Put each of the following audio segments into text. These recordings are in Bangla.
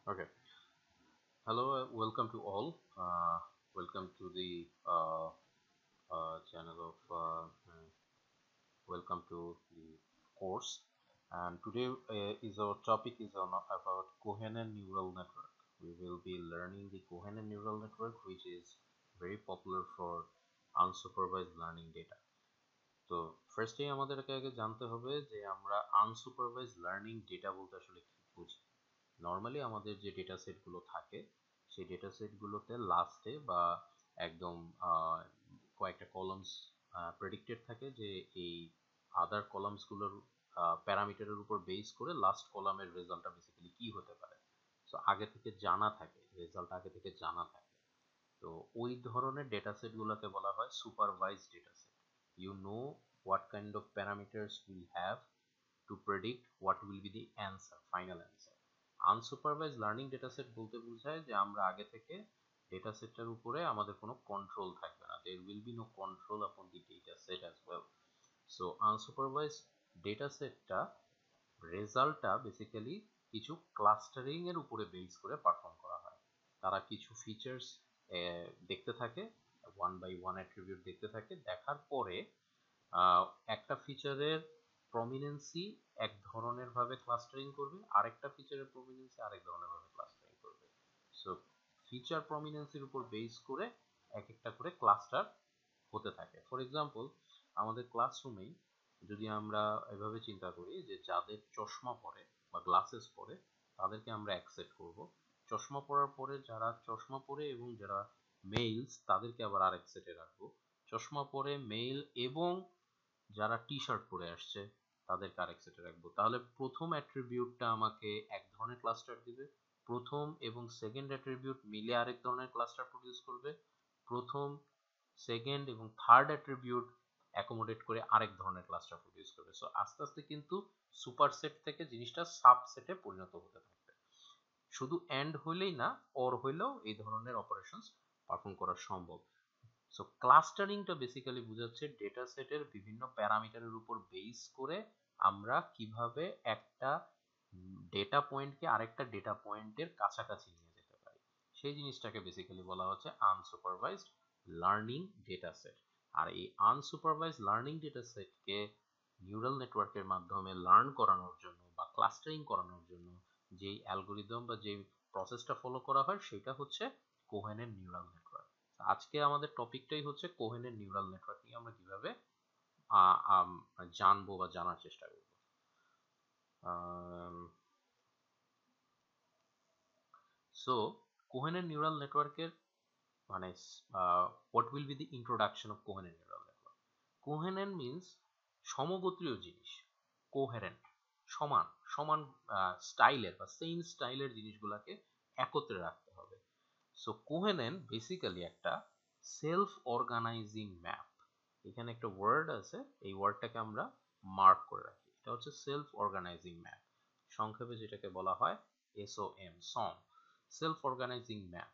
Okay. Hello, welcome to all. Welcome to the channel of welcome to the course. And today is our topic is on about coherent neural network. We will be learning the coherent neural network, which is very popular for unsupervised learning data. তো ফার্স্টে আমাদেরকে আগে জানতে হবে যে আমরা আনসুপারভাইজড লার্নিং ডেটা বলতে আসলে কি বুঝি। নর্মালি আমাদের যে ডেটা সেটগুলো থাকে সেই ডেটা সেটগুলোতে লাস্টে বা একদম কয়েকটা কলামস প্রেডিক্টেড থাকে যে এই আদার কলামসগুলোর প্যারামিটারের উপর বেস করে লাস্ট কলামের রেজাল্টটা বেসিক্যালি কি হতে পারে। সো আগে থেকে জানা থাকে, রেজাল্ট আগে থেকে জানা থাকে। তো ওই ধরনের ডেটা সেটগুলোকে বলা হয় supervised data set. You know what kind of parameters we have to predict what will be the answer, final answer. Unsupervised learning data set বলতে বোঝায় যে আমরা আগে থেকে ডেটা সেটটার উপরে আমাদের কোনো কন্ট্রোল থাকবে না। There will be no control upon the data set as well. So unsupervised data setটা রেজাল্টটা বেসিক্যালি কিছু ক্লাস্টারিং এর উপরে বেস করে পারফর্ম করা হয়। তারা কিছু ফিচার্স দেখতে থাকে, ওয়ান বাই ওয়ান অ্যাট্রিবিউট দেখতে থাকে, দেখার পরে একটা ফিচারের প্রমিনেন্সি এক ধরনের ভাবে ক্লাস্টারিং করবে, আরেকটা ফিচারের প্রমিনেন্সি আরেক ধরনের ভাবে ক্লাস্টারিং করবে। সো ফিচার প্রমিনেন্সির উপর বেস করে এক একটা করে ক্লাস্টার হতে থাকে। ফর এক্সাম্পল, আমাদের ক্লাসরুমেই যদি আমরা এভাবে চিন্তা করি যে যাদের চশমা পরে বা গ্লাসেস পরে তাদেরকে আমরা অ্যাকসেপ্ট করব। চশমা পরার পরে যারা চশমা পরে এবং যারা মেইলস তাদেরকে আবার আরেক সেটে রাখবো। চশমা পরে মেইল এবং যারা টি শার্ট পরে আসছে তাদেরকে আরেক সেটে রাখবো। তাহলে প্রথম অ্যাট্রিবিউটটা আমাকে এক ধরনের ক্লাস্টার দিবে, প্রথম এবং সেকেন্ড অ্যাট্রিবিউট মিলে আরেক ধরনের ক্লাস্টার প্রডিউস করবে, প্রথম সেকেন্ড এবং থার্ড অ্যাট্রিবিউট অ্যাকোমোডেট করে আরেক ধরনের ক্লাস্টার প্রডিউস করবে। সো আস্তে আস্তে কিন্তু সুপারসেট থেকে জিনিসটা সাবসেটে পরিণত হতে থাকবে। শুধু এন্ড হইলেই না, অর হইলেও এই ধরনের অপারেশনস পারফর্ম করা সম্ভব। সো ক্লাস্টারিংটা বেসিক্যালি বোঝাচ্ছে ডেটা সেটের বিভিন্ন প্যারামিটারের উপর বেস করে আমরা কিভাবে একটা ডেটা পয়েন্টকে আরেকটা ডেটা পয়েন্টের কাছাকাছি নিয়ে যেতে পারি, সেই জিনিসটাকে বেসিক্যালি বলা হচ্ছে আনসুপারভাইজড লার্নিং ডেটা সেট। আর এই আনসুপারভাইজড লার্নিং ডেটা সেটকে নিউরাল নেটওয়ার্কের মাধ্যমে লার্ন করানোর জন্য বা ক্লাস্টারিং করানোর জন্য যেই অ্যালগোরিদম বা যেই প্রসেসটা ফলো করা হয় সেটা হচ্ছে কোহেনের নিউরাল নেটওয়ার্ক। আজকে আমাদের টপিকটাই হচ্ছে কোহেনের নিউরাল নেটওয়ার্ক নিয়ে আমরা কিভাবে জানবো বা জানার চেষ্টা করব। সো কোহেনের নিউরাল নেটওয়ার্কের মানে what will be the introduction of কোহেনের নিউরাল নেটওয়ার্ক। কোহেনের মিনস সমগোত্রীয় জিনিস, কোহেরেন্ট সমান সমান স্টাইলের বা সেম স্টাইলের জিনিসগুলোকে একত্রে রাখতে হবে। সো কোহেনেন বেসিক্যালি একটা সেলফ অর্গানাইজিং ম্যাপ। এখানে একটা ওয়ার্ড আছে, এই ওয়ার্ডটাকে আমরা মার্ক করে রাখি। এটা হচ্ছে সেলফ অর্গানাইজিং ম্যাপ, সংক্ষেপে যেটাকে বলা হয় এসওএম, সম, সেলফ অর্গানাইজিং ম্যাপ।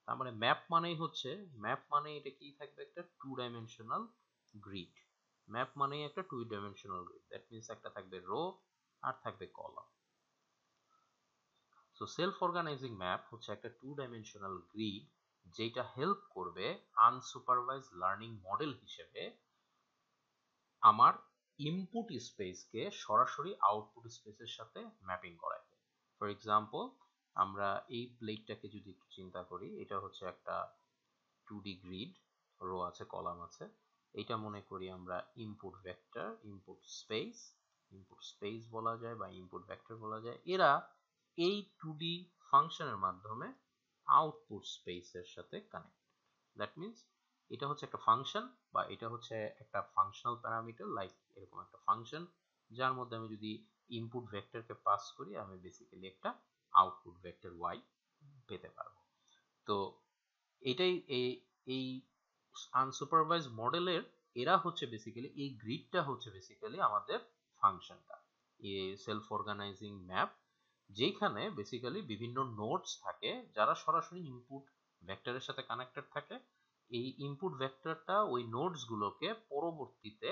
তার মানে ম্যাপ মানেই হচ্ছে, ম্যাপ মানে এটা কি থাকবে, একটা টু ডাইমেনশনাল গ্রিড। ম্যাপ মানেই একটা two dimensional grid, that means একটা থাকবে রো আর থাকবে column. So self organising map হচ্ছে একটা টু ডাইমেনশনাল গ্রিড যেটা হেল্প করবে আনসুপারভাইজ লার্নিং মডেল হিসেবে আমার ইনপুট স্পেসকে সরাসরি আউটপুট স্পেসের সাথে ম্যাপিং করাইতে। ফর এক্সাম্পল, আমরা এই প্লেটটাকে যদি একটু চিন্তা করি, এটা হচ্ছে একটা 2D গ্রিড, রো আছে, কলাম আছে। এটা মনে করি আমরা ইনপুট ভেক্টর, ইনপুট স্পেস বলা যায় বা ইনপুট ভেক্টর বলা যায়। এরা এই 2D ফাংশনের মাধ্যমে আউটপুট স্পেসের সাথে কানেক্ট। দ্যাট মিনস এটা হচ্ছে একটা ফাংশন বা এটা হচ্ছে একটা ফাংশনাল প্যারামিটার, লাইক এরকম একটা ফাংশন যার মধ্যে আমি যদি ইনপুট ভেক্টরকে পাস করি আমি বেসিক্যালি একটা আউটপুট ভেক্টর ওয়াই পেতে পারবো। তো এটাই এই এই আনসুপারভাইজ মডেলের এরা হচ্ছে বেসিক্যালি, এই গ্রিডটা হচ্ছে বেসিক্যালি আমাদের ফাংশনটা, এই সেলফ অর্গানাইজিং ম্যাপ, যেখানে বেসিক্যালি বিভিন্ন নোডস থাকে যারা সরাসরি ইনপুট ভেক্টরের সাথে কানেক্টেড থাকে। এই ইনপুট ভেক্টরটা ওই নোডস গুলোকে পরবর্তীতে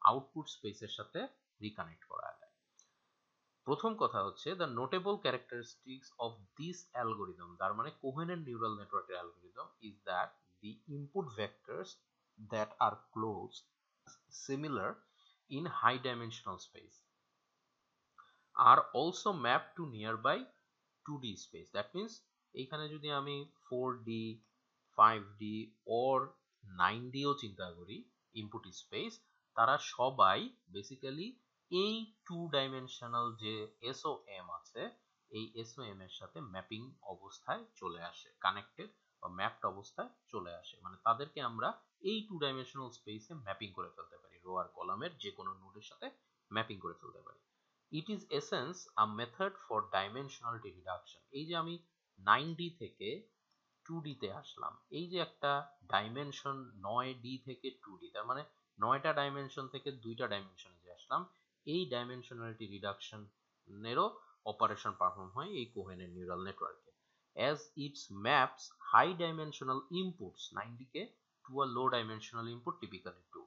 আউটপুট স্পেসের সাথে রিকানেক্ট করা যায়। প্রথম কথা হচ্ছে the notable characteristics of this algorithm, তার মানে কোহেনের নিউরাল নেটওয়ার্কের algorithm is that the input vectors that are close similar in high dimensional space are also mapped to nearby 2D space. That means এইখানে যদি আমি 4D 5D or 9D ও চিন্তা করি ইনপুট স্পেস, তারা সবাই বেসিক্যালি এই 2 ডাইমেনশনাল যে SOM আছে এই SOM এর সাথে ম্যাপিং অবস্থায় চলে আসে, কানেক্টেড বা ম্যাপড অবস্থায় চলে আসে। মানে তাদেরকে আমরা এই 2 ডাইমেনশনাল স্পেসে ম্যাপিং করে ফেলতে পারি, রো আর কলামের যে কোনো নোডের সাথে ম্যাপিং করে ফেলতে পারি। It is essence a method for dimensionality reduction. এই যে আমি 9D থেকে 2D তে আসলাম, এই যে একটা ডাইমেনশন 9D থেকে 2D, তার মানে 9টা ডাইমেনশন থেকে 2টা ডাইমেনশনে যে আসলাম, এই ডাইমেনশনালিটি রিডাকশনেরও অপারেশন পারফর্ম হয় এই কোহেনের নিউরাল নেটওয়ার্কে। As its maps high dimensional inputs 9D কে to a low dimensional input typically 2,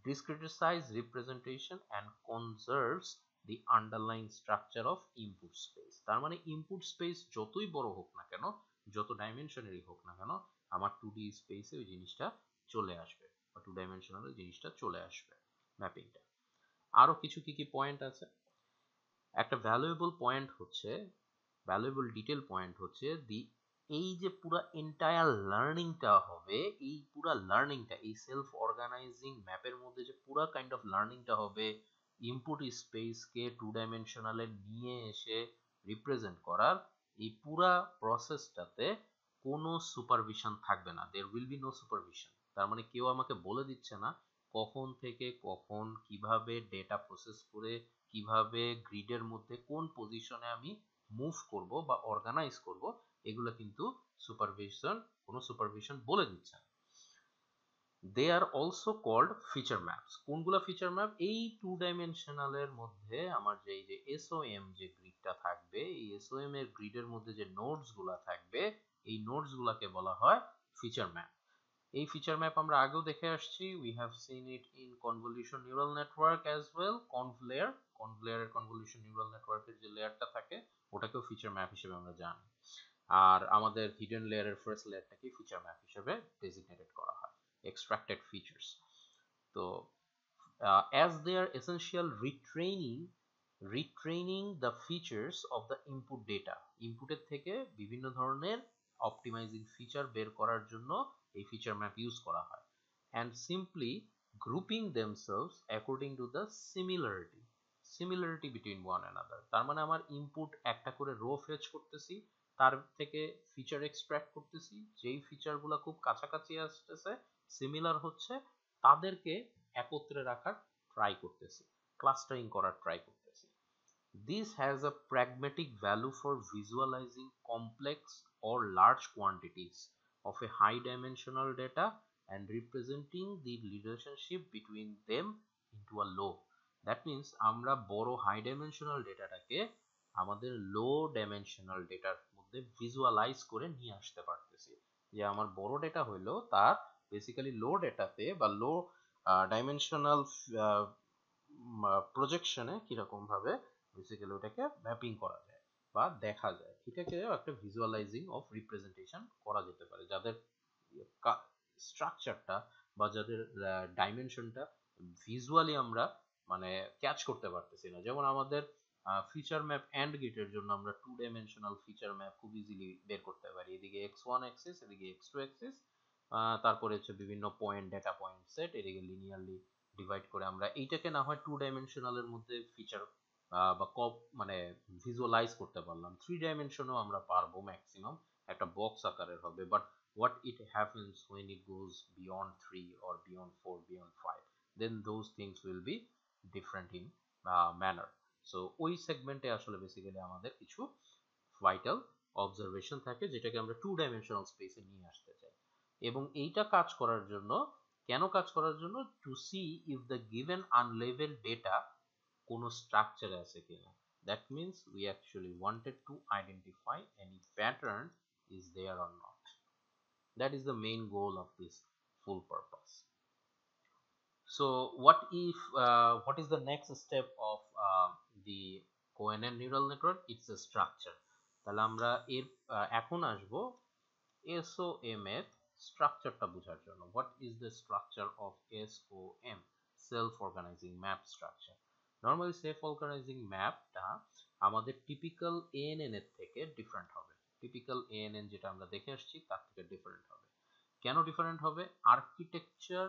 discretize representation and conserves the underlying structure of input space। তার মানে ইনপুট স্পেস যতই বড় হোক না কেন, যত ডাইমেনশনেরই হোক না কেন, আমার 2D স্পেসে ওই জিনিসটা চলে আসবে বা 2 ডাইমেনশনাল জিনিসটা চলে আসবে ম্যাপিংটা। আরো কিছু কি কি পয়েন্ট আছে, একটা ভ্যালুয়েবল ডিটেল পয়েন্ট হচ্ছে দি এই যে পুরো এন্টায়ার লার্নিংটা হবে, এই পুরো লার্নিংটা এই সেলফ অর্গানাইজিং ম্যাপের মধ্যে যে পুরো কাইন্ড অফ লার্নিংটা হবে ইনপুট স্পেসকে 2 ডাইমেনশনালে নিয়ে এসে রিপ্রেজেন্ট করার, এই পুরা প্রসেসটাতে কোনো সুপারভিশন থাকবে না, there will be no supervision. তার মানে কেউ আমাকে বলে দিচ্ছে না কখন থেকে কখন কিভাবে ডেটা প্রসেস করে কিভাবে গ্রিডের মধ্যে কোন পজিশনে আমি মুভ করব বা অর্গানাইজ করব, এগুলো কিন্তু কোনো সুপারভিশন বলে দিচ্ছে না। They are also called feature maps. কোনগুলা ফিচার ম্যাপ? এই 2 ডাইমেনশনালের মধ্যে আমার যে এই যে SOM যে গ্রিডটা থাকবে, এই SOM এর গ্রিডের মধ্যে যে নোডস গুলা থাকবে, এই নোডস গুলাকে বলা হয় ফিচার ম্যাপ। এই ফিচার ম্যাপ আমরা আগেও দেখে আসছি, we have seen it in convolution neural network as well. কনভলেয়ারের কনভলিউশন নিউরাল নেটওয়ার্কের যে লেয়ারটা থাকে ওটাকেও ফিচার ম্যাপ হিসেবে আমরা জানি। আর আমাদের হিডেন লেয়ারের ফার্স্ট লেয়ারটাকে ফিচার ম্যাপ হিসেবে ডেজিগনেটেড করা হয়, এক্সট্রাক্টেড ফিচার্স। তো as they are essential retraining the features of the input data, ইনপুটের থেকে বিভিন্ন ধরনের অপটিমাইজিং ফিচার বের করার জন্য এই ফিচার ম্যাপ ইউজ করা হয়, and simply grouping themselves according to the similarity between one another। তার মানে আমার ইনপুট একটা করে রো ফেচ করতেছি, তার থেকে ফিচার এক্সট্রাক্ট করতেছি, যেই ফিচারগুলো খুব কাছাকাছি আসতেছে, সিমিলার হচ্ছে, তাদেরকে একত্রে রাখার ট্রাই করতেছি, ক্লাস্টারিং করার ট্রাই করতেছি। This has a pragmatic value for visualizing complex or large quantities of a high dimensional data and representing the relationship between them into a low. That means আমরা বড় হাই ডাইমেনশনাল ডেটাটাকে আমাদের লো ডাইমেনশনাল ডেটার মধ্যে ভিজুয়ালাইজ করে নিয়ে আসতে পারতেছি। যে আমার বড় ডেটা হইলো তার বেসিক্যালি লো ডেটাতে বা লো ডাইমেনশনাল প্রজেকশনে কিরকম ভাবে বেসিক্যালি ওটাকে ম্যাপিং করা যায় বা দেখা যায়, এটাকে একটা ভিজুয়ালাইজিং অফ রিপ্রেজেন্টেশন করা যেতে পারে, যাদের স্ট্রাকচারটা বা যাদের ডাইমেনশনটা ভিজুয়ালি আমরা মানে ক্যাচ করতে পারতেছি না। যেমন আমাদের ফিচার ম্যাপ অ্যান্ড গেটের জন্য আমরা 2 ডাইমেনশনাল ফিচার ম্যাপ খুব ইজিলি বের করতে পারি, এদিকে x1 অ্যাক্সিস এদিকে x2 অ্যাক্সিস, তারপরে হচ্ছে বিভিন্ন পয়েন্ট ডেটা পয়েন্ট সেট, এদিকে লিনিয়ারলি ডিভাইড করে আমরা এইটাকে না হয় 2 ডাইমেনশনালের মধ্যে ফিচার বা মানে ভিজুয়ালাইজ করতে পারলাম, 3 ডাইমেনশনও আমরা পারবো ম্যাক্সিমাম, একটা বক্স আকারের হবে। But what it happens when it goes beyond 3 or beyond 4 beyond 5, then those things will be different in manner। So ওই সেগমেন্টে আসলে বেসিক্যালি আমাদের কিছু ভাইটাল অবজারভেশন থাকে যেটাকে আমরা 2 ডাইমেনশনাল স্পেসে নিয়ে আসতে চাই, এবং এইটা কাজ করার জন্য কাজ করার জন্য to see if the given আনলেভেল ডেটা কোনো স্ট্রাকচার আছে কিনা। That means we actually wanted to identify any pattern is there or not. That is the main goal of this full purpose. So what is the next step of the কোহেনের neural network it's a structure. তাহলে আমরা এর এখন আসবো SOM এর স্ট্রাকচারটা বোঝার জন্য। What is the structure of SOM, self organising map structure? Normally self organising ম্যাপটা আমাদের টিপিক্যাল ANN এর থেকে ডিফারেন্ট হবে। টিপিক্যাল ANN যেটা আমরা দেখে আসছি তার থেকে ডিফারেন্ট হবে। কেন ডিফারেন্ট হবে? আর্কিটেকচার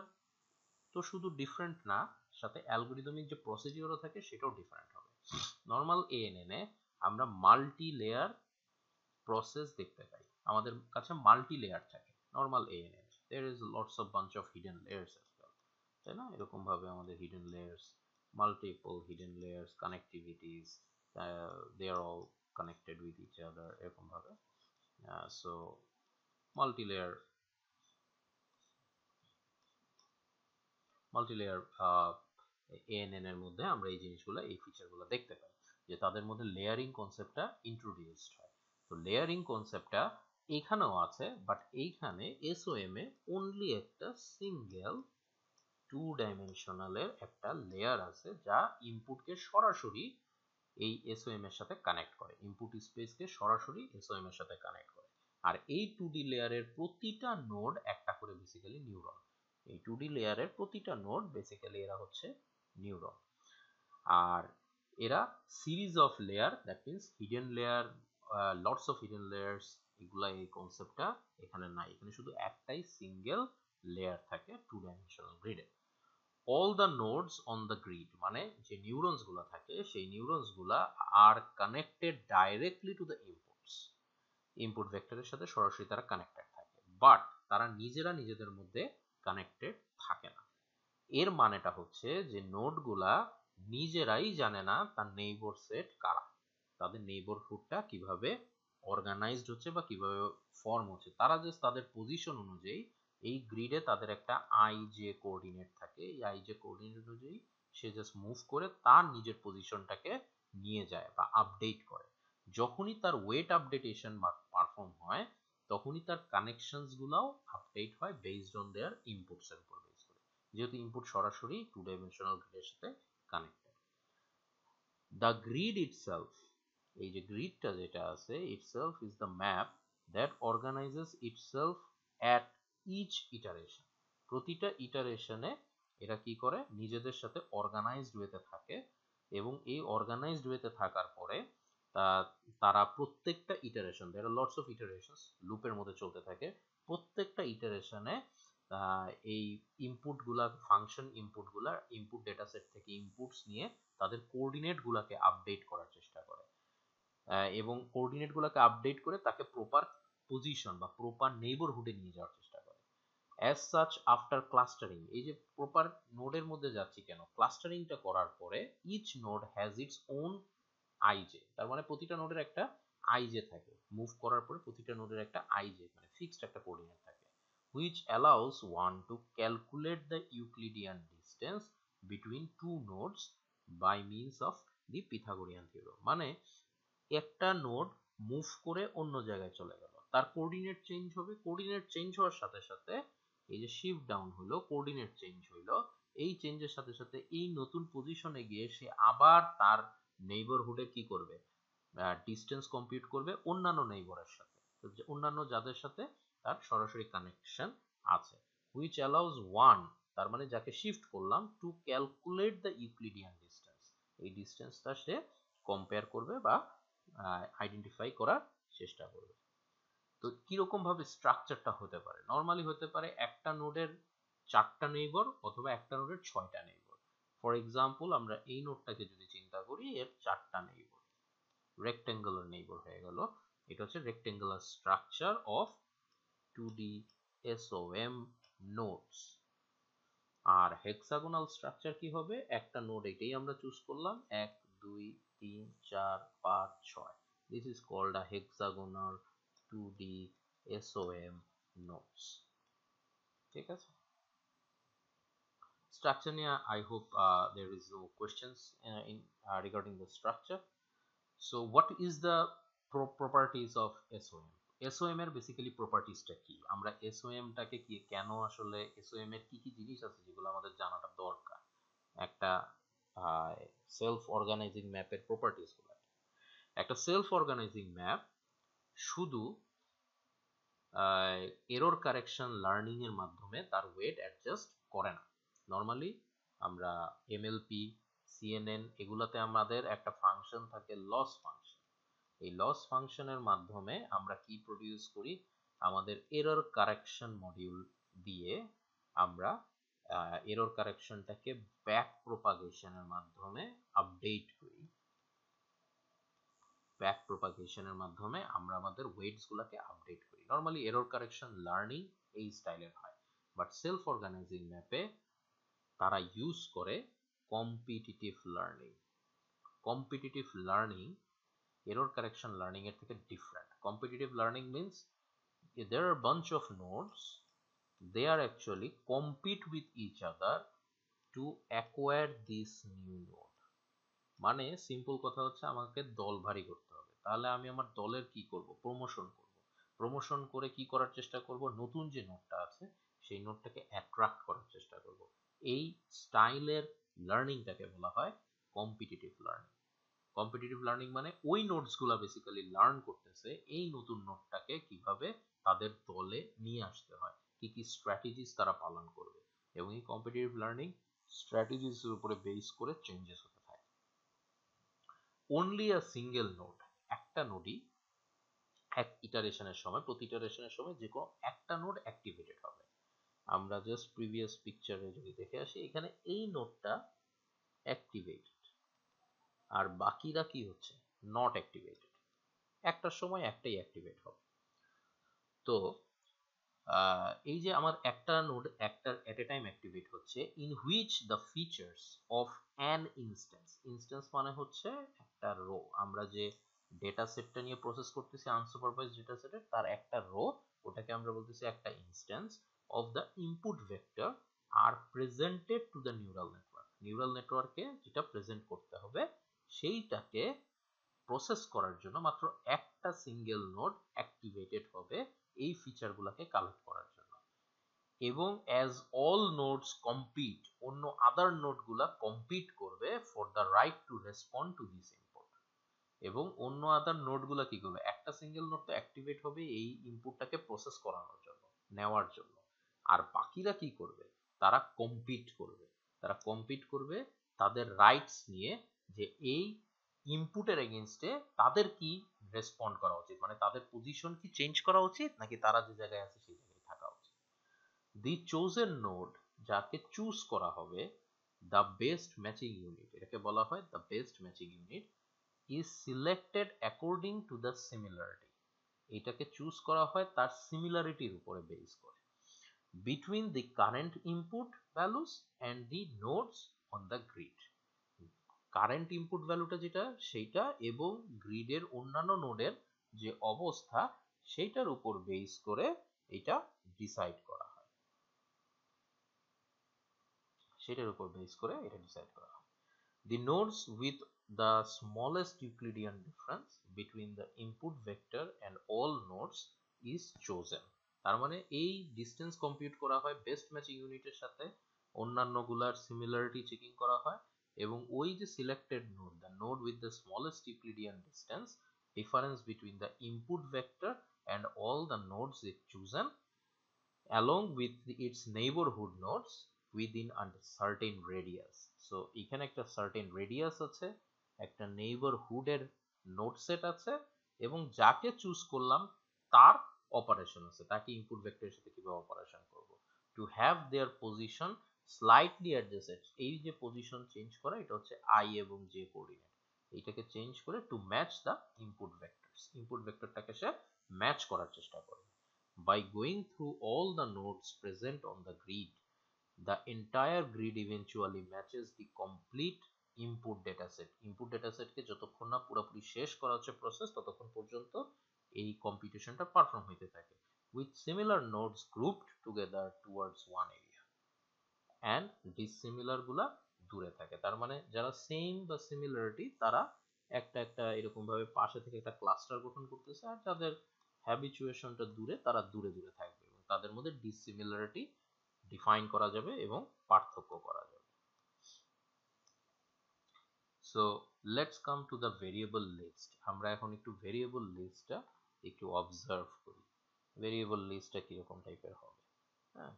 তো শুধু ডিফারেন্ট না, সাথে অ্যালগরিদমিক যে প্রসিডিওরও থাকে সেটাও ডিফারেন্ট হবে। নর্মাল ANN এ আমরা মাল্টি লেয়ার প্রসেস দেখতে পাই, আমাদের কাছে মাল্টি লেয়ার থাকে normal ANN। there is lots of bunch of hidden layers as well, তাই না? এরকম ভাবে আমাদের hidden layers, multiple hidden layers, connectivities, they are all connected with each other এরকম ভাবে। so multi layer ANN এর মধ্যে আমরা এই জিনিসগুলো, এই ফিচারগুলো দেখতে পাই যে তাদের মধ্যে লেয়ারিং কনসেপ্টটা ইন্ট্রোডিউসড হয়। তো লেয়ারিং কনসেপ্টটা এখানেও আছে, বাট এইখানে SOM এ অনলি একটা সিঙ্গেল 2 ডাইমেনশনাল এর একটা লেয়ার আছে যা ইনপুটকে সরাসরি এই SOM এর সাথে কানেক্ট করে, ইনপুট স্পেসকে সরাসরি SOM এর সাথে কানেক্ট করে। আর এই 2D লেয়ারের প্রতিটা নোড একটা করে বেসিক্যালি নিউরন। এই 2D লেয়ারের প্রতিটা নোড বেসিক্যালি এরা হচ্ছে নিউরন। আর এরা series of layer, that means hidden layer, lots of hidden layers, এগুলা এই কনসেপ্টটা এখানে নাই। এখানে শুধু একটাই সিঙ্গেল লেয়ার থাকে 2 ডাইমেনশনাল গ্রিডে। All the nodes on the grid, মানে যে নিউরনস গুলা থাকে সেই নিউরনস গুলা আর connected directly to the inputs. Input ভেক্টরের সাথে সরাসরি তারা কানেক্টেড থাকে, বাট তারা নিজেরা নিজেদের মধ্যে কানেক্টেড থাকে না। এর মানেটা হচ্ছে যে নোডগুলা নিজেরাই জানে না তার নেইবর সেট কারা, তাদের নেইবরহুডটা কিভাবে অর্গানাইজড হচ্ছে বা কিভাবে ফর্ম হচ্ছে। তারা জাস্ট তাদের পজিশন অনুযায়ী এই গ্রিডে তাদের একটা IJ কোঅর্ডিনেট থাকে, এই IJ কোঅর্ডিনেট অনুযায়ী সে জাস্ট মুভ করে তার নিজের পজিশনটাকে নিয়ে যায় বা আপডেট করে। যখনই তার ওয়েট আপডেটেশন পারফর্ম হয় তখনই তার কানেকশনস গুলাও আপডেট হয় বেসড অন দেয়ার ইনপুটস এর উপর বেস করে, যেহেতু ইনপুট সরাসরি 2 ডাইমেনশনাল গ্রিডের সাথে কানেক্টেড। দ্য গ্রিড ইটসেলফ, এই যে গ্রিডটা যেটা আছে, itself is the map that organises itself at each iteration. প্রতিটা ইটারেশনে এরা কি করে, নিজেদের সাথে অর্গানাইজড ওয়েতে থাকে, এবং এই অর্গানাইজড ওয়েতে থাকার পরে তারা প্রত্যেকটা iteration, there are lots of iterations, লুপের মধ্যে চলতে থাকে। প্রত্যেকটা ইটারেশনে এই ইনপুটগুলা, ফাংশন ইনপুটগুলা, ইনপুট ডেটা সেট থেকে ইনপুটস নিয়ে তাদের কোঅর্ডিনেট গুলাকে আপডেট করার চেষ্টা করে, এবং কোঅর্ডিনেট গুলাকে আপডেট করে তাকে প্রপার পজিশন বা প্রপার নেইবরহুডে নিয়ে যাওয়ার চেষ্টা করে। অ্যাজ সাচ আফটার ক্লাস্টারিং, এই যে প্রপার নোডের মধ্যে যাচ্ছি কেন, ক্লাস্টারিংটা করার পরে each node has its own IJ, তার মানে প্রতিটা নোডের একটা IJ থাকে। মুভ করার পরে প্রতিটা নোডের একটা IJ, মানে ফিক্সড একটা কোঅর্ডিনেট থাকে, which allows one to calculate the Euclidean distance between two nodes by means of the Pythagorean theorem। মানে একটা নোড মুভ করে অন্য জায়গায় চলে গেল, তার কোঅর্ডিনেট চেঞ্জ হবে, কোঅর্ডিনেট চেঞ্জ হওয়ার সাথে সাথে এই যে শিফট ডাউন হলো, কোঅর্ডিনেট চেঞ্জ হইলো, এই চেঞ্জের সাথে সাথে এই নতুন পজিশনে গিয়ে সে আবার তার নেইবরহুডে কি করবে, ডিসটেন্স কম্পিউট করবে অন্যান্য নেইবরের সাথে, অন্যান্য যাদের সাথে তার সরাসরি কানেকশন আছে। হুইচ অ্যালাউজ ওয়ান, তার মানে যাকে শিফট করলাম, to calculate the Euclidean distance, এই ডিসটেন্সটা সে কম্পেয়ার করবে বা আইডেন্টিফাই করার চেষ্টা করবে। তো কিরকম ভাবে স্ট্রাকচারটা হতে পারে? নর্মালি হতে পারে একটা নোডের 4টা নেইবর অথবা একটা নোডের 6টা নেইবর। ফর এক্সাম্পল আমরা এই নোডটাকে যদি চিন্তা করি, এর 4টা নেইবর, রেক্টেঙ্গুলার নেইবর হয়ে গেল। এটা হচ্ছে rectangular structure of 2D SOM nodes. আর হেক্সাগোনাল স্ট্রাকচার কি হবে, একটা নোড এটাই আমরা চুজ করলাম, 1 2 3 4 5 6, this is called a hexagonal 2D SOM nodes. ঠিক আছে, স্ট্রাকচার নিয়ে I hope there is no questions in regarding the structure. So what is the properties of SOM? SOM এর বেসিক্যালি প্রপার্টিসটা কি, আমরা SOM টাকে কি কেন, আসলে SOM এর কি কি জিনিস আছে যেগুলো আমাদের জানাটা দরকার একটা সেলফ অর্গানাইজিং ম্যাপের প্রপার্টিস গুলো। একটা সেলফ অর্গানাইজিং ম্যাপ শুধু এরর কারেকশন লার্নিং এর মাধ্যমে তার ওয়েট অ্যাডজাস্ট করে না। নর্মালি আমরা এমএলপি, সিএনএন এগুলাতে আমাদের একটা ফাংশন থাকে লস ফাংশন। এই লস ফাংশনের মাধ্যমে আমরা কি প্রডিউস করি, আমাদের এরর কারেকশন মডিউল দিয়ে আমরা এরর কারেকশনটাকে ব্যাক প্রপাগেশনের মাধ্যমে আপডেট করি। ব্যাক প্রপাগেশনের মাধ্যমে আমরা আমাদের ওয়েটস গুলাকে আপডেট করি। নরমালি এরর কারেকশন লার্নিং এই স্টাইলের হয়, বাট সেলফ অর্গানাইজিং ম্যাপে তারা ইউজ করে competitive learning. Competitive learning error correction learning এর থেকে different. Competitive learning means there are a bunch of nodes, they are actually compete with each other to acquire this new node। মানে সিম্পল কথা হচ্ছে আমাকে দল ভারী করতে হবে, তাহলে আমি আমার দলের কি করব, প্রমোশন করব। প্রমোশন করে কি করার চেষ্টা করব, নতুন যে নোডটা আছে সেই নোডটাকে অ্যাট্রাক্ট করার চেষ্টা করব। এই স্টাইলের লার্নিংটাকে বলা হয় কম্পিটিটিভ লার্নিং। কম্পিটিটিভ লার্নিং মানে ওই নোটস গুলা বেসিক্যালি লার্ন করতেছে এই নতুন নোটটাকে কিভাবে তাদের দলে নিয়ে আসতে হয়, কি কি স্ট্র্যাটেজিস তারা পালন করবে, এবং এই কম্পিটিটিভ লার্নিং স্ট্র্যাটেজিস এর উপরে বেস করে চেঞ্জেস হতে থাকে। অনলি আ সিঙ্গেল নোড, একটা নোডই এক ইটারেশনের সময়, প্রতি ইটারেশনের সময় যে কোনো একটা নোড অ্যাক্টিভেটেড হবে। আমরা জাস্ট প্রিভিয়াস পিকচারে যদি দেখে আসি, এখানে এই নোডটা অ্যাক্টিভেটেড আর বাকিরা কি হচ্ছে, নট অ্যাক্টিভেটেড। একটার সময় একটাই অ্যাক্টিভেট হবে। তো এই যে আমার একটা নোড একটা এট এ টাইম অ্যাক্টিভেট হচ্ছে, in which the features of an instance, instance মানে হচ্ছে একটা রো, আমরা যে ডেটা সেটটা নিয়ে প্রসেস করতেছি আনসুপারভাইজ ডেটা সেটে তার একটা রো, ওটাকে আমরা বলতেছি একটা instance of the input vector R presented to the neural network. Neural নেটওয়ার্কে যেটা প্রেজেন্ট করতে হবে সেইটাকে প্রসেস করার জন্য মাত্র একটা সিঙ্গেল নোড অ্যাক্টিভেটেড হবে এই ফিচারগুলোকে কালেক্ট করার জন্য। এবং অ্যাজ অল নোডস কম্পিট, অন্য আদার নোডগুলা কম্পিট করবে for the right two respond to this input. এবং অন্য আদার নোডগুলা কি করবে, একটা সিঙ্গেল নোড তো অ্যাক্টিভেট হবে এই ইনপুটটাকে প্রসেস করানোর জন্য, নেওয়ার জন্য। আর বাকিরা কি করবে, তারা কম্পিট করবে। তারা কম্পিট করবে তাদের রাইটস নিয়ে, যে এই ইনপুটের এগেইনস্টে তাদের কি রেসপন্ড করা উচিত, মানে তাদের পজিশন কি চেঞ্জ করা উচিত নাকি তারা যে জায়গায় আছে সেই জায়গায় থাকা উচিত। দি চোজেন নোড, যাকে চুজ করা হবে, দ্য বেস্ট ম্যাচিং ইউনিট, এটাকে বলা হয় the best matching unit, is selected according to the similarity. এটাকে চুজ করা হয় তার সিমিলারিটির উপরে বেস করে, between the current input values and the nodes on the grid. Current input ভ্যালুটা যেটা সেইটা এবং গ্রিডের অন্যান্য নোডের যে অবস্থা সেইটার উপর বেস করে এটা ডিসাইড করা হয়, সেটার উপর বেস করে এটা ডিসাইড করা হয়। The nodes with the smallest Euclidean difference between the input vector and all nodes is chosen। তার মানে এই ডিসটেন্স কম্পিউট করা হয় বেস্ট ম্যাচিং ইউনিটের সাথে, অন্যান্য গুলার সিমিলারিটি চেকিং করা হয়, এবং ওই যে selected node, the node with the smallest Euclidean distance difference between the input vector and all the nodes is chosen along with its neighborhood nodes within a certain radius। So এখানে একটা সার্টেন রেডিয়াস আছে, একটা নেইবারহুড এর নোড সেট আছে, এবং যাকে চুজ করলাম তার অপারেশন আছে, তাকে ইনপুট ভেক্টরের সাথে কিভাবে অপারেশন করব, to have their position slightly adjusted. এই যে পজিশন চেঞ্জ করা এটা হচ্ছে আই এবং জে কোঅর্ডিনেট, এইটাকে চেঞ্জ করে to match the input vectors, ইনপুট ভেক্টরটাকে সে ম্যাচ করার চেষ্টা করবে। By going through all the nodes present on the grid, the entire grid eventually matches the complete input dataset। input dataset কে যতক্ষণ না পুরোপুরি শেষ করা হচ্ছে প্রসেস ততক্ষণ পর্যন্ত এই কম্পিউটেশনটা পারফর্ম হইতে থাকে, with similar nodes grouped together towards one area and dissimilar গুলা দূরে থাকে। তার মানে যারা সেম বা সিমিলারিটি তারা একটা একটা এরকম ভাবে পাশে থেকে একটা ক্লাস্টার গঠন করতেছে, আর যাদের হ্যাবিচুয়েশনটা দূরে তারা দূরে দূরে থাকবে, এবং তাদের মধ্যে ডিসিমিলারিটি ডিফাইন করা যাবে এবং পার্থক্য করা যাবে। So let's come to the variable list. আমরা এখন একটু ভেরিয়েবল লিস্টটা একটু অবজার্ভ করি, ভেরিয়েবল লিস্টটা কিরকম টাইপের হবে। হ্যাঁ,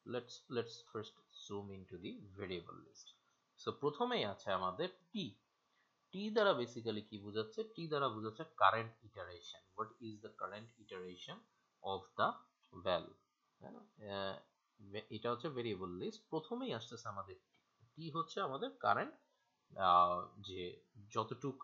let's first zoom into the variable list. So প্রথমেই আছে আমাদের t। t দ্বারা বেসিক্যালি কি বোঝাচ্ছে? t দ্বারা বোঝাচ্ছে current iteration. what is the current iteration of the value? এটা হচ্ছে ভেরিয়েবল লিস্ট। প্রথমেই আসতেছে আমাদের t হচ্ছে আমাদের কারেন্ট, যে যতটুক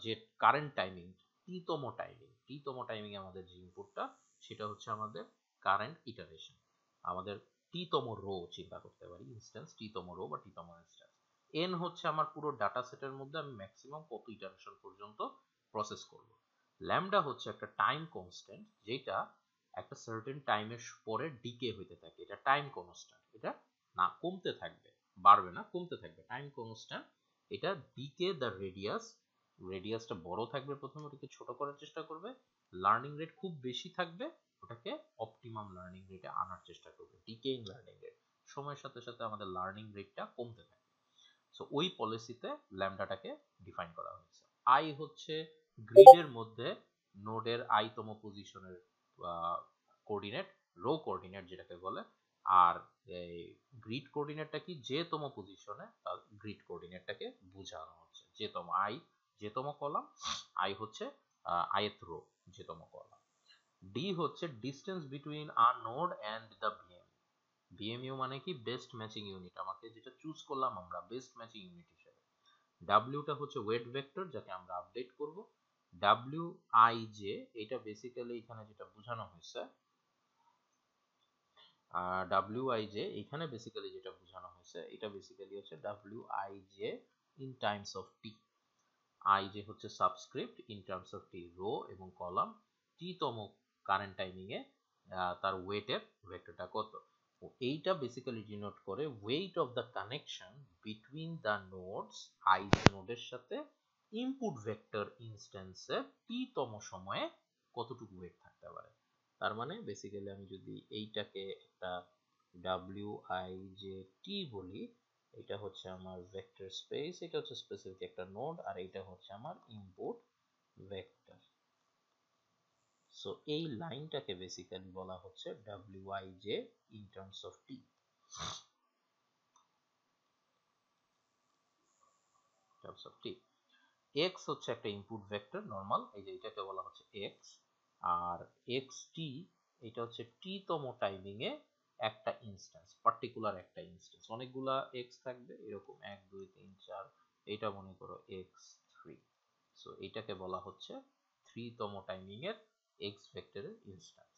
যে কারেন্ট টাইমিং, টি তম টাইমিং আমাদের যে ইনপুটটা সেটা হচ্ছে আমাদের কারেন্ট ইটারেশন। আমাদের টি-তম রো চিন্তা করতে পারি, ইনস্ট্যান্স টি-তম রো বা টি-তম ইনস্ট্যান্স। এন হচ্ছে আমার পুরো ডাটা সেটের মধ্যে আমি ম্যাক্সিমাম কত ইটারেশন পর্যন্ত প্রসেস করব। ল্যামডা হচ্ছে একটা টাইম কনস্ট্যান্ট, যেটা একটা সার্টেন টাইমের পরে ডিকে হইতে থাকে। এটা টাইম কনস্ট্যান্ট, এটা না কমতে থাকবে, বাড়বে না, কমতে থাকবে, টাইম কনস্ট্যান্ট। এটা ডিকে দ্য রেডিয়াসটা বড় থাকবে, প্রথমে ওটাকে ছোট করার চেষ্টা করবে। লার্নিং রেট খুব বেশি থাকবে, ওটাকে অপটিমাম লার্নিং রেটে আনার চেষ্টা করবে। ডিকেইং লার্নিং রেট, সময়ের সাথে সাথে আমাদের লার্নিং রেটটা কমতে থাকে। সো ওই পলিসিতে ল্যামডাটাকে ডিফাইন করা হয়েছে। আই হচ্ছে গ্রিডের মধ্যে নোডের আই-তম পজিশনের কোঅর্ডিনেট, রো কোঅর্ডিনেট যেটাকে বলে। আর এই গ্রিড কোঅর্ডিনেটটা কি? যে-তম পজিশনে তার গ্রিড কোঅর্ডিনেটটাকে বোঝানো হচ্ছে। যে-তম কলাম, আই হচ্ছে ith রো, যে-তম কলাম। ডি হচ্ছে distance between a node and the BMU. BMU মানে কি? বেস্ট ম্যাচিং ইউনিট, আমাকে যেটা চুজ করলাম আমরা বেস্ট ম্যাচিং ইউনিট হিসেবে। ডাব্লিউটা হচ্ছে ওয়েট ভেক্টর, যাকে আমরা আপডেট করব। ডাব্লিউ আই জে, এটা বেসিক্যালি এখানে যেটা বোঝানো হয়েছে, ডাব্লিউ আই জে এখানে বেসিক্যালি যেটা বোঝানো হয়েছে, এটা বেসিক্যালি হচ্ছে W I J in times of T. I যে হচ্ছে subscript, in terms of T row এবং কলাম, টি-তম কারেন্ট টাইমিং এ তার ওয়েটের ভেক্টরটা কত। এইটা বেসিক্যালি ডিনোট করে weight of the connection between the nodes, I নোডের সাথে ইনপুট ভেক্টর ইনস্ট্যান্সে টি-তম সময়ে কতটুকু ওয়েট থাকতে পারে। তার মানে বেসিক্যালি আমি যদি এইটাকে একটা ডাব্লিউ আই জে টি বলি, এটা হচ্ছে আমার ভেক্টর স্পেস, এটা হচ্ছে স্পেসিফিক একটা নোড, আর এটা হচ্ছে আমার ইনপুট ভেক্টর। সো এই লাইনটাকে বেসিক্যালি বলা হচ্ছে wij in terms of T. Terms of T, x হচ্ছে একটা ইনপুট ভেক্টর নরমাল, এই যে এটাকে বলা হচ্ছে x। আর xt, এটা হচ্ছে টি-তম টাইমিং এ একটা ইনস্ট্যান্স, পার্টিকুলার একটা ইনস্ট্যান্স। অনেকগুলা x থাকবে এরকম 1 2 3 4, এটা মনে করো x3। সো এটাকে বলা হচ্ছে 3তম টাইমিং এর x ভেক্টরের ইনস্ট্যান্স।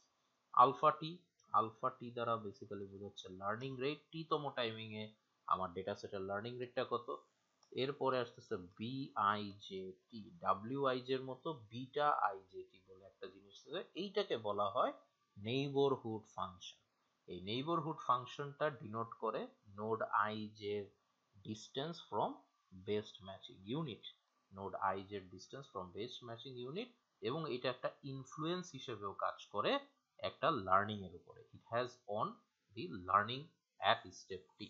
আলফা টি দ্বারা বেসিক্যালি বোঝাচ্ছে লার্নিং রেট, টি-তম টাইমিং এ আমার ডেটা সেটের লার্নিং রেটটা কত। এরপরে আসতেছে বিআইজেটি, ডাব্লিউআইজে এর মতো বিটা আইজেটি বলে একটা জিনিস আছে, এইটাকে বলা হয় নেইবরহুড ফাংশন। এই নেইবরহুড ফাংশনটা ডিনোট করে নোড আইজে এর distance from best matching unit, node I J এর distance from best matching unit. এবং এটা একটা ইনফ্লুয়েন্স হিসেবেও কাজ করে একটা লার্নিং এর উপরে। It has on the learning at step T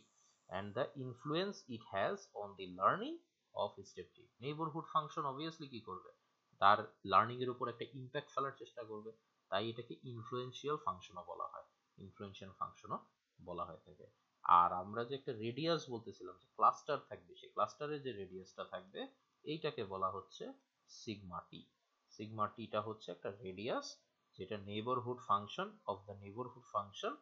and the influence it has on the learning of step t. Neighbourhood function obviously কি করবে? তার লার্নিং এর উপর একটা ইমপ্যাক্ট ফেলার চেষ্টা করবে, তাই এটাকে ইনফ্লুয়েন্সিয়াল ফাংশনও বলা হয়, ইনফ্লুয়েন্সিয়াল ফাংশনও বলা হয়ে থাকে। আর আমরা যে একটা রেডিয়াস বলতেছিলাম, যে ক্লাস্টার থাকবে, সেই ক্লাস্টারের যে রেডিয়াসটা থাকবে এইটাকে বলা হচ্ছে সিগমা টি। সিগমা টিটা হচ্ছে একটা রেডিয়াস, যেটা neighbourhood function of the neighbourhood function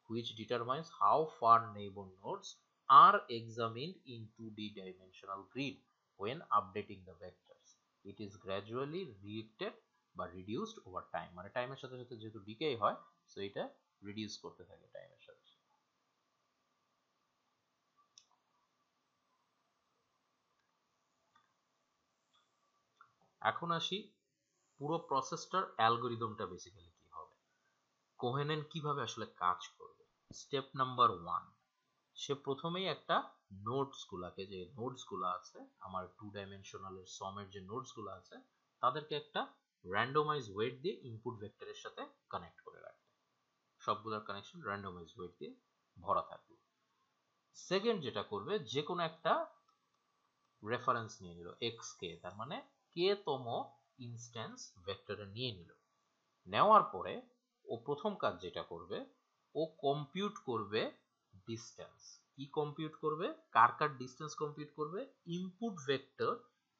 which determines how far neighbor nodes are examined in 2D dimensional grid when updating the vectors. It is gradually reacted বা reduced over time, মানে টাইমের সাথে সাথে যেহেতু ডিকে হয়, সো এটা রিডিউস করতে থাকে টাইমের সাথে। এখন আসি পুরো প্রসেসটার অ্যালগোরিদমটা বেসিক্যালি কি হবে, কোহেনেন কিভাবে আসলে কাজ করবে। স্টেপ নাম্বার 1, সে প্রথমেই একটা নোটস গুলাকে, যে নোটস গুলা আছে আমার 2 ডাইমেনশনালের সমের যে নোটস গুলা আছে, তাদেরকে একটা র্যান্ডমাইজ ওয়েট দিয়ে ইনপুট ভেক্টরের সাথে কানেক্ট করে রাখবে। সবগুলোর কানেকশন র্যান্ডমাইজ ওয়েট দিয়ে ভরা থাকবে। সেকেন্ড যেটা করবে, যে কোনো একটা রেফারেন্স নিয়ে নিল এক্স কে, তার মানে কে তম ইনস্ট্যান্স ভেক্টরে নিয়ে নিল। নেওয়ার পরে ও প্রথম কাজ যেটা করবে, ও কম্পিউট করবে ডিস্টেন্স। কি কম্পিউট করবে? কার কার ডিস্টেন্স কম্পিউট করবে? ইনপুট ভেক্টর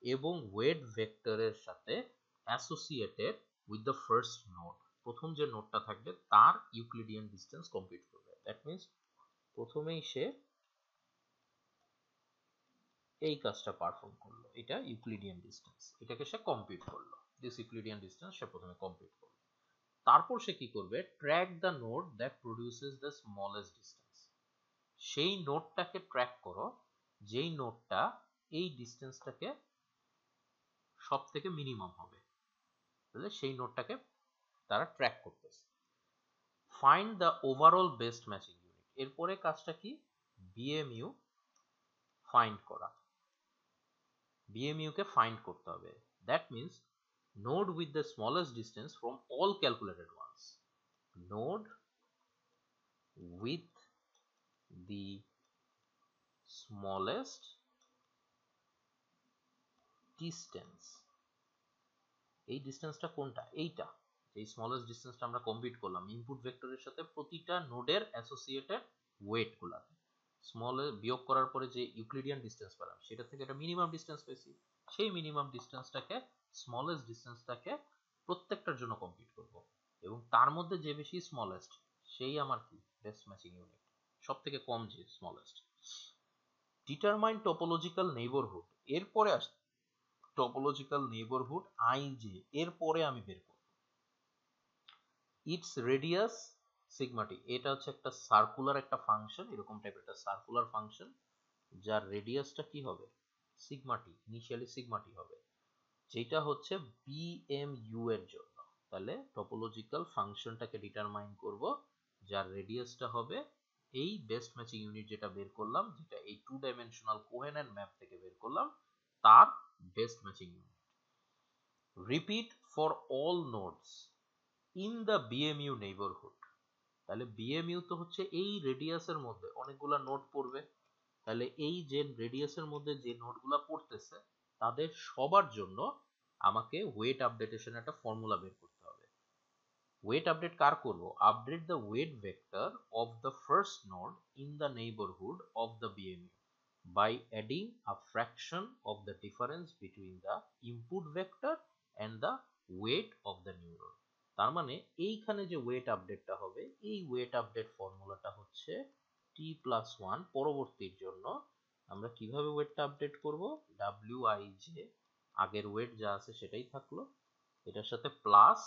এবং ওয়েট ভেক্টরের সাথে associated with the first node. প্রথম যে নোডটা থাকবে তার ইউক্লিডিয়ান ডিস্টেন্স কম্পিউট করবে। দ্যাট মিন্স প্রথমেই সে এই কাজটা পারফর্ম করলো, এটা ইউক্লিডিয়ান ডিস্টেন্স, এটাকে সে কম্পিউট করলো। দিস ইউক্লিডিয়ান ডিস্টেন্স সে প্রথমে কম্পিউট করলো। তারপর সে কি করবে? Track the node that produces the smallest distance. সেই নোডটাকে ট্র্যাক করো যেই নোডটা এই ডিস্টেন্সটাকে সব থেকে মিনিমাম হবে, তাহলে সেই নোডটাকে তারা ট্র্যাক করতেছে। Find the overall best matching unit. এরপরে কাজটা কি? বিএমইউ ফাইন্ড করা। বিএমইউ কে ফাইন্ড করতে হবে। That means node with the smallest distance from all calculated ones. Node with the smallest distance, এই ডিস্টেন্সটা কোনটা? এইটা, এই স্মলেস্ট ডিস্টেন্সটা আমরা কম্পিউট করলাম ইনপুট ভেক্টরের সাথে প্রতিটা নোডের অ্যাসোসিয়েটেড ওয়েট গুলাকে। স্মল বিয়োগ করার পরে যে ইউক্লিডিয়ান ডিস্টেন্স পেলাম সেটা থেকে একটা মিনিমাম ডিস্টেন্স পেয়েছি, সেই মিনিমাম ডিস্টেন্সটাকে স্মলেস্ট ডিস্টেন্সটাকে প্রত্যেকটার জন্য কম্পিউট করব, এবং তার মধ্যে যে বেশি স্মলেস্ট সেই আমার কি বেস্ট ম্যাচিং ইউনিট, সব থেকে কম যে স্মলেস্ট। Determine topological neighbourhood. এরপরে আসে টপোলজিক্যাল নেইবারহুড আইজে, এরপরে আমি বের করব ইটস রেডিয়াস সিগমা টি। এটা হচ্ছে একটা সার্কুলার একটা ফাংশন, এরকম টাইপের একটা সার্কুলার ফাংশন যার রেডিয়াসটা কি হবে? সিগমা টি, ইনিশিয়ালি সিগমা টি হবে, যেটা হচ্ছে বিএমইউ এর জন্য। তাহলে টপোলজিক্যাল ফাংশনটাকে ডিটারমাইন করব যার রেডিয়াসটা হবে এই বেস্ট ম্যাচিং ইউনিট যেটা বের করলাম, যেটা এই টু ডাইমেনশনাল কোহেরেন্ট ম্যাপ থেকে বের করলাম, তার best matching unit. Repeat for all nodes in the BMU neighbourhood. তাহলে বিএমইউ তো হচ্ছে এই রেডিয়াসের মধ্যে অনেকগুলা নোড পড়বে, তাহলে এই যে রেডিয়াসের মধ্যে যে নোডগুলা পড়তেছে তাদের সবার জন্য আমাকে ওয়েট আপডেটেশন একটা ফর্মুলা বের করতে হবে। ওয়েট আপডেট কার করব? Update the weight vector of the first node in the neighbourhood of the BMU by adding a fraction of the difference between the input vector and the weight of the neuron। তার মানে এইখানে যে ওয়েট আপডেটটা হবে, এই ওয়েট আপডেট ফর্মুলাটা হচ্ছে t+1। পরবর্তীর জন্য আমরা কিভাবে ওয়েটটা আপডেট করব? wij, আগের ওয়েট যা আছে সেটাই থাকলো, এটার সাথে প্লাস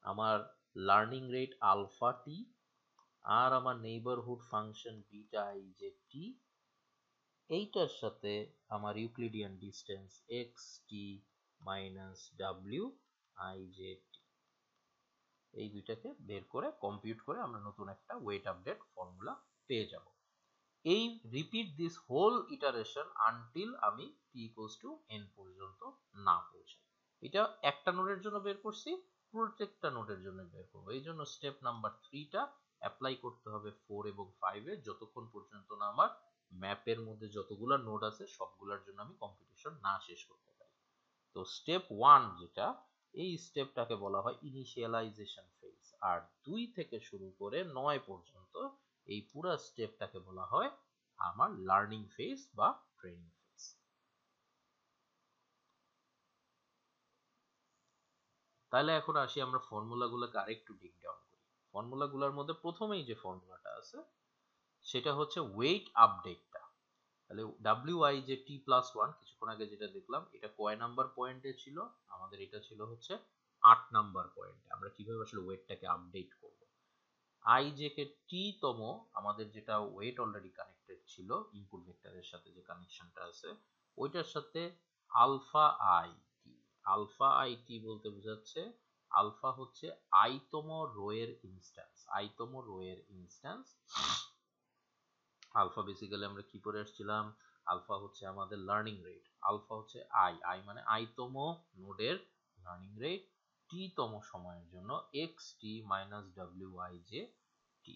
আমার লার্নিং রেট আলফা টি, আর আমার neighbourhood function beta ij T, এইটার সাথে আমার Euclidean distance X T minus W I J T, এই দুইটাকে বের করে কম্পিউট করে আমরা নতুন একটা ওয়েট আপডেট ফর্মুলা পেয়ে যাব। এই repeat this whole iteration until আমি টি ইকুয়ালস টু এন পর্যন্ত না পৌঁছাই। এটা একটা নোডের জন্য বের করছি, প্রত্যেকটা নোডের জন্য বের করবো। এই জন্য স্টেপ নাম্বার 3টা অ্যাপ্লাই করতে হবে 4 এবং 5-এ, যতক্ষণ পর্যন্ত না আমার ম্যাপের মধ্যে যতগুলা নোড আছে সবগুলোর জন্য আমি কম্পিটিশন না শেষ করতে পারি। তো স্টেপ 1 যেটা, এই স্টেপটাকে বলা হয় ইনিশিয়ালাইজেশন ফেজ, আর 2 থেকে শুরু করে 9 পর্যন্ত এই পুরো স্টেপটাকে বলা হয় আমার লার্নিং ফেজ বা ট্রেনিং ফেজ। তাহলে এখন আসি আমরা ফর্মুলাগুলোকে আরেকটু ডিক ডাউন করি। ফর্মুলাগুলোর মধ্যে প্রথমেই যে ফর্মুলাটা আছে সেটা হচ্ছে ওয়েট আপডেটটা। তাহলে wij+1 কিছুক্ষণ আগে যেটা দেখলাম এটা কয় নাম্বার পয়েন্টে ছিল? আমাদের এটা ছিল হচ্ছে 8 নাম্বার পয়েন্টে। আমরা কিভাবে আসলে ওয়েটটাকে আপডেট করব? ij কে টি তম আমাদের যেটা ওয়েট অলরেডি কানেক্টেড ছিল ইনপুট ভেক্টরের সাথে যে কানেকশনটা আছে ওইটার সাথে alpha I T. Alpha I T বলতে বোঝাচ্ছে আলফা হচ্ছে আইতম রো এর ইনস্ট্যান্স, আইতম রো এর ইনস্ট্যান্স। আলফা বেসিক্যালি আমরা কি পড়ে আসছিলাম? আলফা হচ্ছে আমাদের লার্নিং রেট, আলফা হচ্ছে আই, আই মানে আইতম নোডের লার্নিং রেট টি তম সময়ের জন্য X T minus W I J T.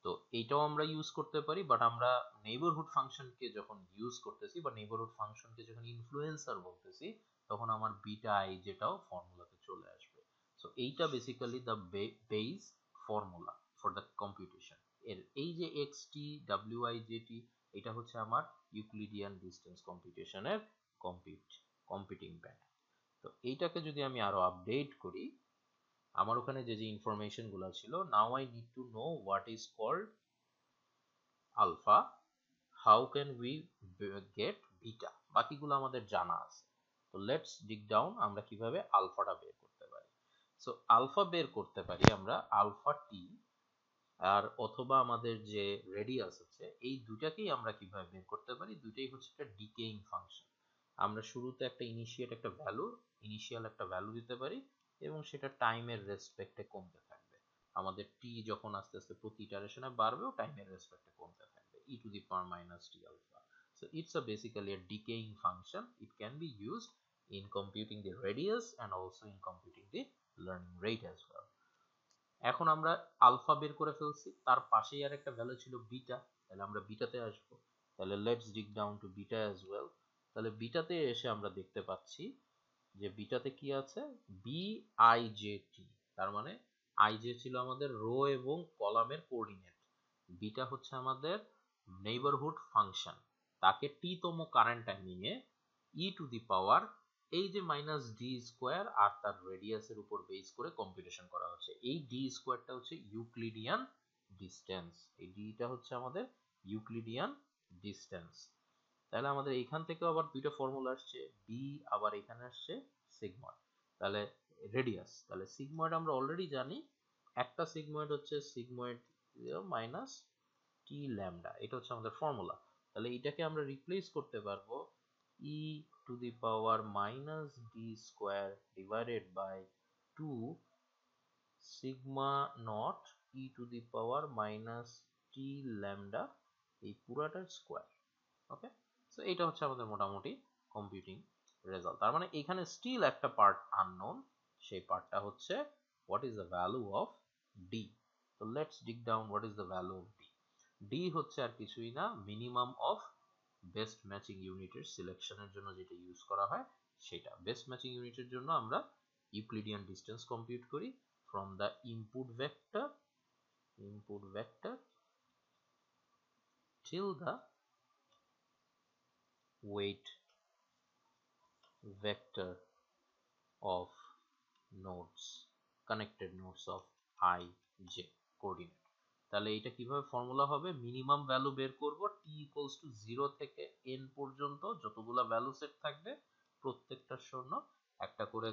তো এইটাও আমরা ইউজ করতে পারি, বাট আমরা নেইবারহুড ফাংশনকে যখন ইউজ করতেছি বা নেইবারহুড ফাংশনকে যখন ইনফ্লুয়েন্সার বলতেছি, তখন আমার বিটা আই যেটাও ফর্মুলাতে চলে আসবে। সো এইটা basically the base formula for the computation. এর এই যে X T W I J T, এটা হচ্ছে আমার ইউক্লিডিয়ান ডিস্টেন্স কম্পিউটেশনের কম্পিউটিং প্যাটার্ন। তো এইটাকে যদি আমি আরো আপডেট করি, আমার ওখানে যে যে ইনফরমেশন গুলো ছিল, now I need to know what is called alpha, how can we get beta, বাকিগুলো আমাদের জানা আছে। তো লেটস ডিগ ডাউন, আমরা কিভাবে আলফাটা বের করতে পারি। সো আলফা বের করতে পারি আমরা আলফা টি আর অথবা আমাদের যে রেডিয়াস আছে, এই দুটাকেই আমরা কিভাবে বের করতে পারি, দুটাই হচ্ছে একটা ডিকেইং ফাংশন। আমরা শুরুতে একটা ইনিশিয়াল একটা ভ্যালু দিতে পারি এবং সেটা টাইমের রেসপেক্টে কমতে থাকবে। আমাদের টি যখন আস্তে আস্তে প্রতি ইটারেশনে বাড়বে, টাইমের রেসপেক্টে কমতে থাকবে, e to the power minus t alpha. So it's a basically a decaying function. It can be used in computing the radius and also in computing the learning rate as well. এখন আমরা আলফা বের করে ফেলছি, তার পাশেই আর একটা ভ্যালু ছিল বিটা, তাহলে আমরা বিটাতে আসব। তাহলে let's dig down to beta as well. তাহলে বিটাতে এসে আমরা দেখতে পাচ্ছি যে বিটাতে কি আছে, বি আই জে টি, তার মানে আই জে ছিল আমাদের রো এবং কলামের কোঅর্ডিনেট, বিটা হচ্ছে আমাদের নেইবারহুড ফাংশন, তাকে টি তম কারেন্ট টাইমিং এ ই টু দি পাওয়ার এই যে মাইনাস ডি স্কোয়ার আর তার রেডিয়াসের উপর বেস করে কম্পিউটেশন করা হচ্ছে। এই ডি স্কোয়ারটা হচ্ছে ইউক্লিডিয়ান ডিস্টেন্স, এই ডিটা হচ্ছে আমাদের ইউক্লিডিয়ান ডিস্টেন্স। তাহলে আমাদের এইখান থেকে আবার দুইটা ফর্মুলা আসছে, বি আবার এখানে আসছে সিগময়েড, তাহলে রেডিয়াস, তাহলে সিগময়েড আমরা অলরেডি জানি, একটা সিগময়েড হচ্ছে সিগময়েড মাইনাস টি ল্যামডা, এটা হচ্ছে আমাদের ফর্মুলা। তাহলে এটাকে আমরা রিপ্লেস করতে পারবো e to the power minus D square divided by 2 sigma naught e to the power minus T lambda, এই পুরাটার স্কোয়ার। ওকে, সো এটা হচ্ছে আমাদের মোটামুটি কম্পিউটিং রেজাল্ট। তার মানে এখানে স্টিল একটা পার্ট আননোন, সেই পার্টটা হচ্ছে what is the value of D. তো let's dig down what is the value of D. D হচ্ছে আর কিছুই না, মিনিমাম অফ বেস্ট ম্যাচিং ইউনিটের সিলেকশনের জন্য যেটা ইউজ করা হয় সেটা। বেস্ট ম্যাচিং ইউনিটের জন্য আমরা ইউক্লিডিয়ান ডিস্টেন্স কম্পিউট করি from the input vector till the weight vector of connected nodes of I j coordinate। তাহলে এটা কিভাবে ফর্মুলা হবে, মিনিমাম ভ্যালু বের করব t ইকুয়ালস টু 0 থেকে n পর্যন্ত যতগুলা ভ্যালু সেট থাকবে প্রত্যেকটার জন্য একটা করে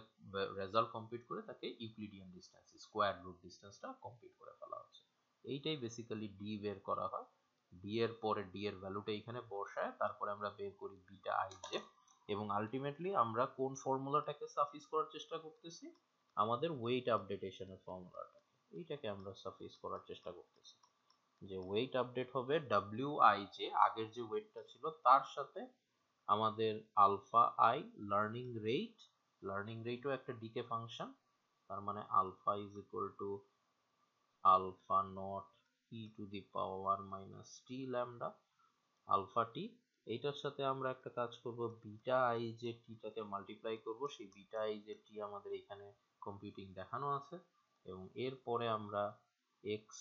রেজাল্ট কমপ্লিট করে তাকে ইউক্লিডিয়ান ডিসটেন্স স্কয়ার রুট ডিসটেন্সটা কমপ্লিট করে ফেলা হচ্ছে। এইটাই বেসিক্যালি ডি বের করা হয়। ডি এর পরে ডি এর ভ্যালুটা এখানে বসায় তারপরে আমরা বের করি বিটা আই জে, এবং আলটিমেটলি আমরা কোন ফর্মুলাটাকে সাফিস করার চেষ্টা করতেছি, আমাদের ওয়েট আপডেটেশনের ফর্মুলাটা, এইটাকে আমরা সাফিস করার চেষ্টা করতেছি। যে ওয়েট আপডেট হবে ডাব্লিউ আই জে, আগের যে ওয়েটটা ছিল তার সাথে আমাদের আলফা আই লার্নিং রেটও একটা ডিকে ফাংশন, তার মানে alpha is equal to alpha not e to the power minus T lambda alpha T. এইটার সাথে আমরা একটা কাজ করব, বিটা আই যে টিটাকে মাল্টিপ্লাই করব, সেই বিটা আই যে টি আমাদের এখানে কম্পিউটিং দেখানো আছে, এবং এরপরে আমরা এক্স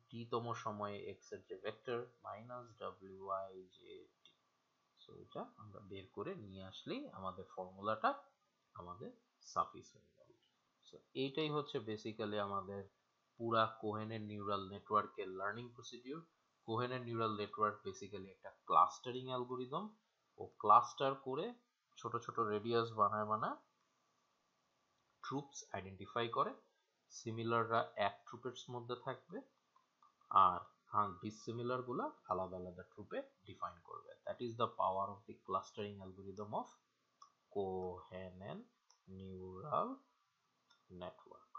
টি তম সময়ে এক্স এর যে vector minus W I J T, so এটা আমরা বের করে নিয়ে আসলেই আমাদের ফর্মুলাটা আমাদের সাফিস হয়ে যাবে। সো এইটাই হচ্ছে বেসিক্যালি আমাদের পুরা কোহেনের নিউরাল নেটওয়ার্কের লার্নিং প্রসিডিউর। কোহেনের নিউরাল নেটওয়ার্ক বেসিক্যালি একটা ক্লাস্টারিং অ্যালগোরিদম, ও ক্লাস্টার করে ছোট ছোট রেডিয়াস বানায় ট্রুপস আইডেন্টিফাই করে, সিমিলাররা এক ট্রুপের মধ্যে থাকবে আর ডিসিমিলার গুলা আলাদা আলাদা ট্রুপে ডিফাইন করবে। That is the power of the clustering algorithm of কোহেনের neural network,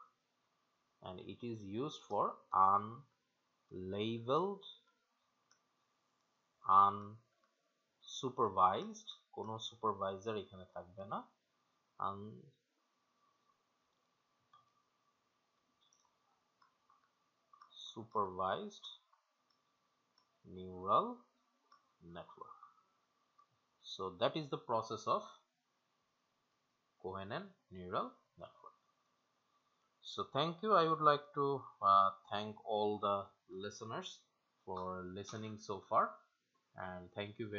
and it is used for unlabeled unsupervised, কোনো সুপারভাইজার এখানে থাকবে না, supervised neural network. So that is the process of Cohen neural network. So thank you. I would like to thank all the listeners for listening so far, and thank you very